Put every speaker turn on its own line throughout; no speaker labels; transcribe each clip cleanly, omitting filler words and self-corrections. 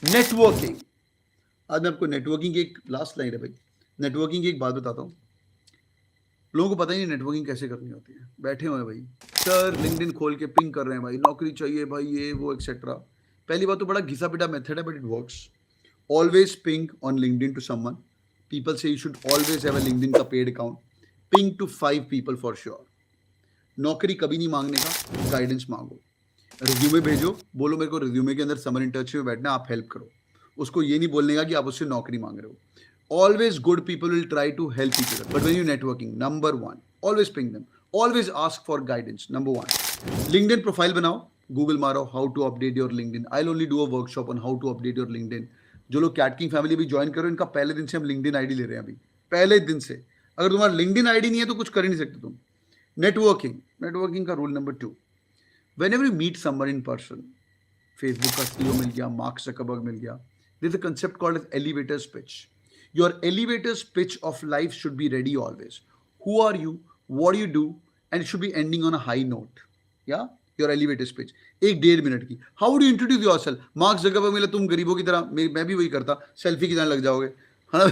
Networking. आज मैं आपको नेटवर्किंग की एक लास्ट लाइन है भाई, नेटवर्किंग की एक बात बताता हूँ। लोगों को पता ही नहीं नेटवर्किंग कैसे करनी होती है। बैठे हुए हैं भाई, सर लिंक्डइन खोल के पिंग कर रहे हैं भाई, नौकरी चाहिए भाई, ये वो एक्सेट्रा। पहली बात तो बड़ा घिसा पिटा मेथड है, but it works. Always ping on LinkedIn to someone. People so you should always have a LinkedIn का paid account. Ping to 5 people for sure. नौकरी कभी नहीं मांगने का, गाइडेंस मांगो। रिज्यूमे भेजो, बोलो मेरे को रिज्यूमे के अंदर समर इंटर्नशिप में बैठना, आप हेल्प करो। उसको ये नहीं बोलने का कि आप उससे नौकरी मांग रहे हो। Always good people will try to help each other, but when you networking, number one, always ping them, always ask for guidance, number one. LinkedIn profile बनाओ, गूगल मारो how to update your LinkedIn. I will only do a workshop on how to update your LinkedIn. जो लोग कैटकिंग family भी join करो, इनका पहले दिन से हम लिंक्डइन आईडी ले रहे हैं अभी, पहले दिन से। अगर तुम्हारा लिंक्डइन आईडी नहीं है तो कुछ कर ही नहीं सकते तुम। नेटवर्किंग, नेटवर्किंग का rule number 2, whenever you meet someone in person, Facebook का सीईओ मिल गया, मार्क जकरबर्ग मिल गया, there's a concept called as elevator's pitch. Your elevator's pitch of life should be ready always. Who are you, what do you do, and it should be ending on a high note. Yeah, your elevator's pitch 1-1.5 minute की। How do introduce your self? Mark Zuckerberg मिला, तुम गरीबों की तरह, मैं भी वही करता, सेल्फी खिंचाने लग जाओगे, है ना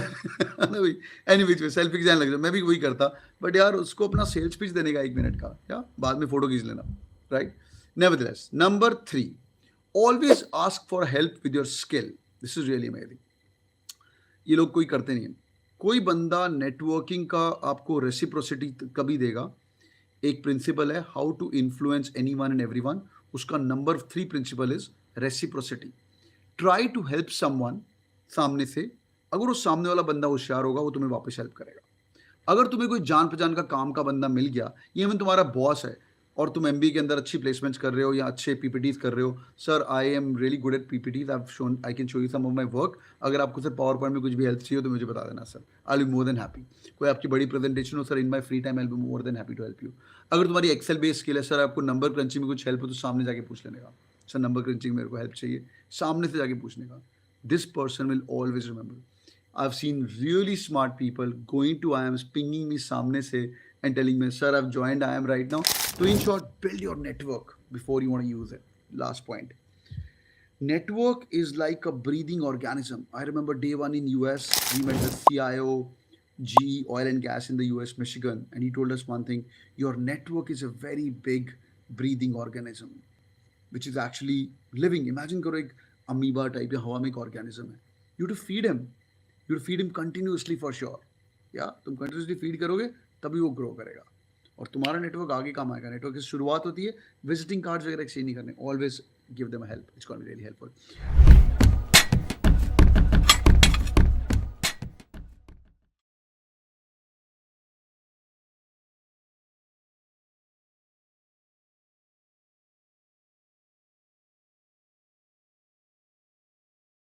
भाई? एनी बीच में सेल्फी खिंचाने लग जाओ, मैं भी वही करता। बट यार उसको अपना सेल्स पिच देने का 1 मिनट का, या बाद में फोटो खींच लेना, right? Nevertheless, number 3, always ask for help with your skill. This is really amazing. ये लोग कोई करते नहीं है। कोई बंदा नेटवर्किंग का आपको रेसिप्रोसिटी कभी देगा। एक प्रिंसिपल है, how to influence anyone and everyone. उसका number 3 principle is reciprocity. Try to help someone सामने से। अगर वो सामने वाला बंदा होशियार होगा, वो तुम्हें वापस हेल्प करेगा। अगर तुम्हें कोई जान पहचान का काम का बंदा मिल गया, इवन तुम्हारा बॉस है और तुम एमबीए के अंदर अच्छी प्लेसमेंट्स कर रहे हो या अच्छे पीपीटीज कर रहे हो, sir I am really good at PPTs, I can show you some of my work. अगर आपको सर पावर पॉइंट में कुछ भी हेल्प चाहिए तो मुझे बता देना sir, I will be more than happy. कोई आपकी बड़ी प्रेजेंटेशन हो, sir in my free time I will be more than happy to help you. अगर तुम्हारी एक्सेल बेस्ड स्किल है, सर आपको नंबर क्रंचिंग में कुछ हेल्प हो तो सामने जाके पूछ लेने का, सर नंबर क्रंचिंग मेरे को हेल्प चाहिए, सामने से जाके पूछने का। This person will always remember. I've seen really smart people going to IIMs, pinging me सामने से and telling me, sir, I've joined IIM right now. So in short, build your network before you want to use it. Last point. Network is like a breathing organism. I remember day one in US, we met the CIO, GE Oil and Gas in the US, Michigan, and he told us one thing: your network is a very big breathing organism, which is actually living. Imagine करो एक amoeba type या हवा में एक organism है. You have to feed him. You feed him continuously for sure. या तुम continuously feed करोगे तभी वो ग्रो करेगा और तुम्हारा नेटवर्क आगे काम आएगा। नेटवर्क की शुरुआत होती है विजिटिंग कार्ड्स वगैरह एक्सचेंज नहीं करने, always give them help, it's gonna be really helpful.